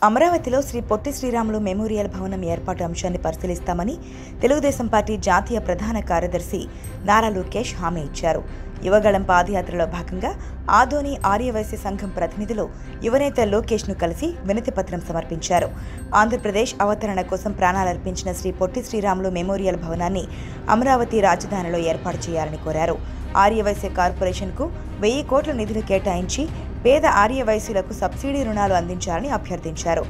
అమరావతిలో శ్రీ పొట్టి శ్రీరాములు మెమోరియల్ భవనం ఏర్పాటు అంశాన్ని పరిశీలిస్తామని తెలుగుదేశం పార్టీ జాతీయ ప్రధాన కార్యదర్శి నారా లోకేష్ హామీ ఇచ్చారు. యువగళం పాదయాత్రలో భాగంగా ఆదోని ఆర్యవైశ్య సంఘం ప్రతినిధులు యువనేత లోకేష్ను కలిసి వినతిపత్రం సమర్పించారు. ఆంధ్రప్రదేశ్ అవతరణ కోసం ప్రాణాలర్పించిన శ్రీ పొట్టి శ్రీరాములు మెమోరియల్ భవనాన్ని అమరావతి రాజధానిలో ఏర్పాటు చేయాలని కోరారు. ఆర్యవైశ్య కార్పొరేషన్కు 1000 కోట్ల నిధులు కేటాయించి పేద ఆర్యవైశ్యులకు సబ్సిడీ రుణాలు అందించాలని అభ్యర్థించారు.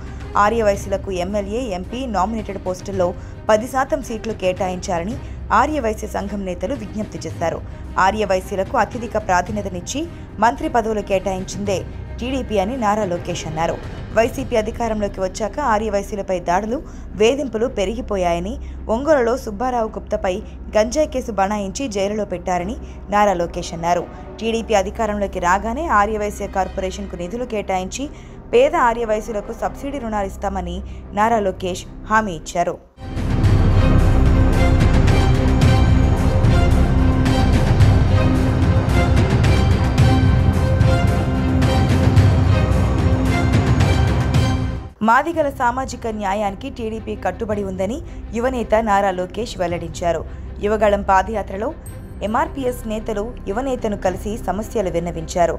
ఆర్యవైశ్యులకు ఎమ్మెల్యే, ఎంపీ నామినేటెడ్ పోస్టుల్లో 10% సీట్లు కేటాయించాలని ఆర్యవైశ్య సంఘం నేతలు విజ్ఞప్తి చేశారు. ఆర్యవైశ్యులకు అత్యధిక ప్రాధాన్యతనిచ్చి మంత్రి పదవులు కేటాయించిందే టీడీపీ అని నారా లోకేష్ అన్నారు. వైసీపీ అధికారంలోకి వచ్చాక ఆర్యవైశ్యులపై దాడులు, వేధింపులు పెరిగిపోయాయని, ఒంగోలులో సుబ్బారావు గుప్తపై గంజాయి కేసు బనాయించి జైలులో పెట్టారని నారా లోకేష్ అన్నారు. టీడీపీ అధికారంలోకి రాగానే ఆర్యవైశ్య కార్పొరేషన్కు నిధులు కేటాయించి పేద ఆర్యవైశ్యులకు సబ్సిడీ రుణాలు ఇస్తామని నారా లోకేష్ హామీ ఇచ్చారు. మాదిగల సామాజిక న్యాయానికి టీడీపీ కట్టుబడి ఉందని యువనేత నారా లోకేష్ వెల్లడించారు. యువగళం పాదయాత్రలో ఎంఆర్పీఎస్ నేతలు యువనేతను కలిసి సమస్యలు విన్నవించారు.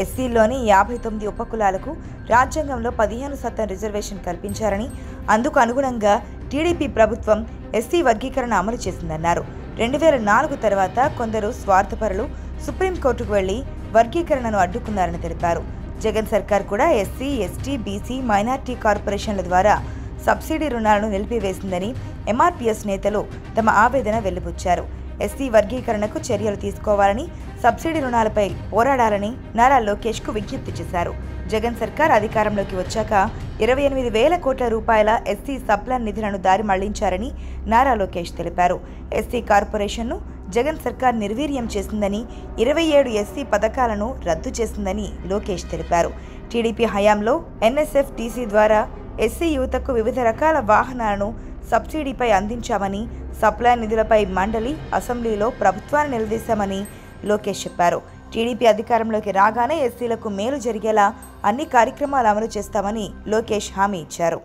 ఎస్సీలోని 59 ఉపకులాలకు రాజ్యాంగంలో 15% రిజర్వేషన్ కల్పించారని, అందుకు అనుగుణంగా టీడీపీ ప్రభుత్వం ఎస్సీ వర్గీకరణ అమలు చేసిందన్నారు. 2004 తర్వాత కొందరు స్వార్థపరులు సుప్రీంకోర్టుకు వెళ్లి వర్గీకరణను అడ్డుకున్నారని తెలిపారు. జగన్ సర్కార్ కూడా ఎస్సీ, ఎస్టీ, బీసీ, మైనార్టీ కార్పొరేషన్ల ద్వారా సబ్సిడీ రుణాలను నిలిపివేసిందని ఎంఆర్పీఎస్ నేతలు తమ ఆవేదన వెలిబుచ్చారు. ఎస్సీ వర్గీకరణకు చర్యలు తీసుకోవాలని, సబ్సిడీ రుణాలపై పోరాడాలని నారా లోకేష్కు విజ్ఞప్తి చేశారు. జగన్ సర్కార్ అధికారంలోకి వచ్చాక 28,000 కోట్ల రూపాయల ఎస్సీ సప్లాన్ నిధులను దారి మళ్లించారని నారా లోకేష్ తెలిపారు. ఎస్సీ కార్పొరేషన్ను జగన్ సర్కార్ నిర్వీర్యం చేసిందని, 27 ఎస్సీ పథకాలను రద్దు చేసిందని లోకేష్ తెలిపారు. టీడీపీ హయాంలో ఎన్ఎస్ఎఫ్టీసీ ద్వారా ఎస్సీ యువతకు వివిధ రకాల వాహనాలను సబ్సిడీపై అందించామని, సప్లాన్ నిధులపై మండలి, అసెంబ్లీలో ప్రభుత్వాన్ని నిలదీశామని లోకేష్ చెప్పారు. టీడీపీ అధికారంలోకి రాగానే ఎస్సీలకు మేలు జరిగేలా అన్ని కార్యక్రమాలు అమలు చేస్తామని లోకేష్ హామీ ఇచ్చారు.